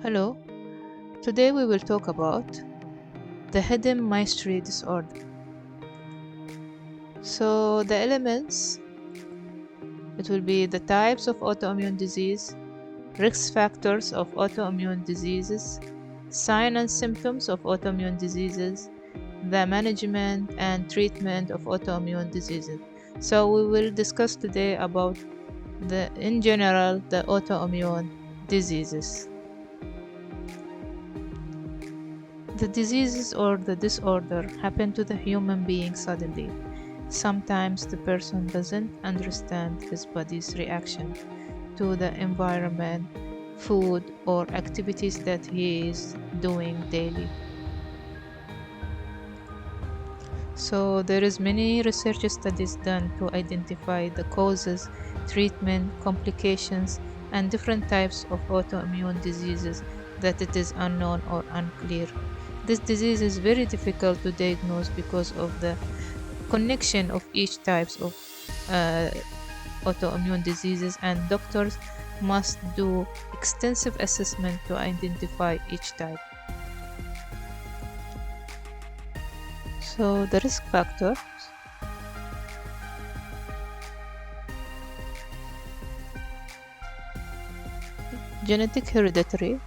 Hello, today we will talk about the hidden mystery disorder. So, the elements it will be the types of autoimmune disease, risk factors of autoimmune diseases, signs and symptoms of autoimmune diseases, the management and treatment of autoimmune diseases. So, we will discuss today about in general the autoimmune diseases. The diseases or the disorder happen to the human being suddenly. Sometimes the person doesn't understand his body's reaction to the environment, food, or activities that he is doing daily. So there is many research studies done to identify the causes, treatment, complications, and different types of autoimmune diseases that it is unknown or unclear. This disease is very difficult to diagnose because of the connection of each types of uh, autoimmune diseases, and doctors must do extensive assessment to identify each type. So the risk factors: genetic hereditary,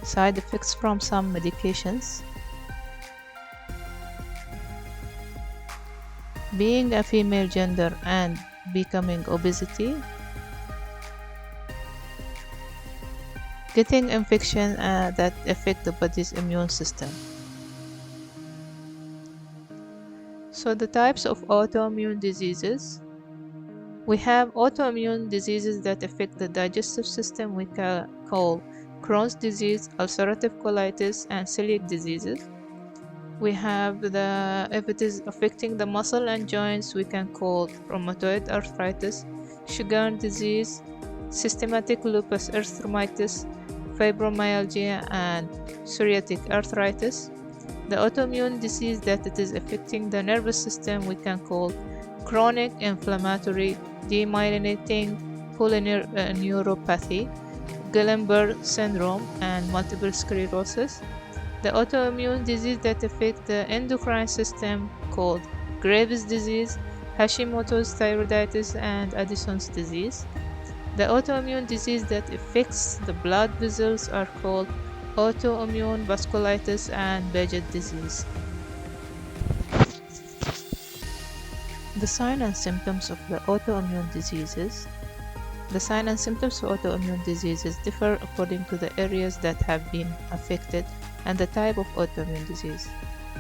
side effects from some medications, being a female gender and becoming obesity, getting infection that affect the body's immune system. So the types of autoimmune diseases: we have autoimmune diseases that affect the digestive system we call Crohn's disease, ulcerative colitis, and celiac diseases. We have if it is affecting the muscle and joints, we can call rheumatoid arthritis, Sjogren's disease, systematic lupus erythematosus, fibromyalgia, and psoriatic arthritis. The autoimmune disease that it is affecting the nervous system, we can call chronic inflammatory demyelinating polyneuropathy, Guillain-Barré syndrome, and multiple sclerosis. The autoimmune disease that affect the endocrine system called Graves' disease, Hashimoto's thyroiditis, and Addison's disease. The autoimmune disease that affects the blood vessels are called autoimmune vasculitis and Paget disease. The signs and symptoms of the autoimmune diseases. The signs and symptoms of autoimmune diseases differ according to the areas that have been affected and the type of autoimmune disease.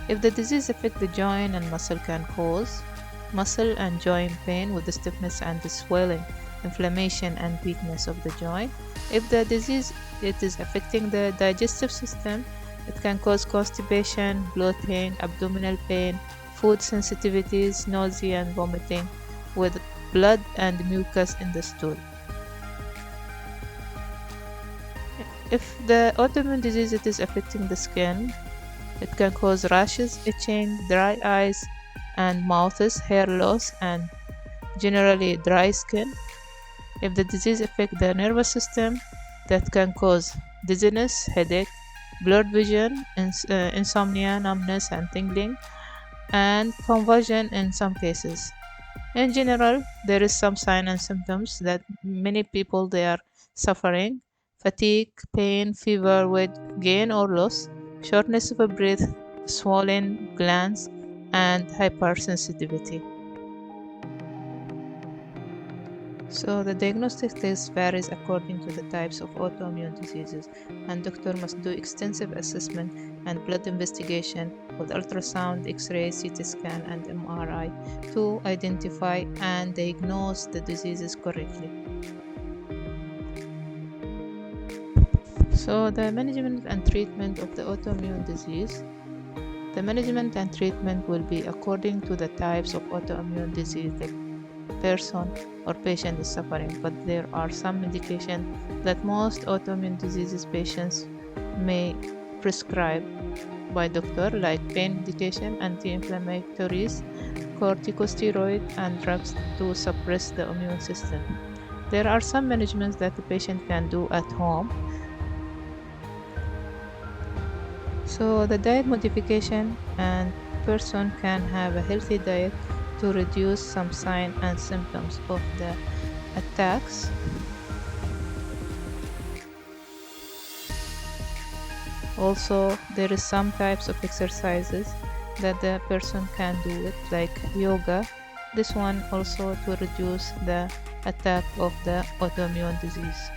If the disease affects the joint and muscle, can cause muscle and joint pain with the stiffness and the swelling, inflammation and weakness of the joint. If the disease is affecting the digestive system, it can cause constipation, bloating, abdominal pain, food sensitivities, nausea and vomiting with blood and mucus in the stool. If the autoimmune disease is affecting the skin, it can cause rashes, itching, dry eyes and mouths, hair loss, and generally dry skin. If the disease affects the nervous system, that can cause dizziness, headache, blurred vision, insomnia, numbness and tingling, and convulsion in some cases. In general, there is some signs and symptoms that many people they are suffering: fatigue, pain, fever, weight gain or loss, shortness of breath, swollen glands, and hypersensitivity. So the diagnostic test varies according to the types of autoimmune diseases, and doctor must do extensive assessment and blood investigation with ultrasound, X-ray, CT scan, and MRI to identify and diagnose the diseases correctly. So the management and treatment of the autoimmune disease. The management and treatment will be according to the types of autoimmune disease the person or patient is suffering, but there are some medication that most autoimmune diseases patients may prescribe by doctor, like pain medication, anti-inflammatories, corticosteroid, and drugs to suppress the immune system. There are some managements that the patient can do at home. So the diet modification, and person can have a healthy diet to reduce some signs and symptoms of the attacks. Also, there is some types of exercises that the person can do it, like yoga. This one also to reduce the attack of the autoimmune disease.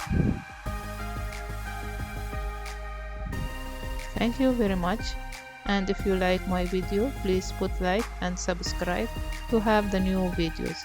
Thank you very much. And if you like my video, please put like and subscribe to have the new videos.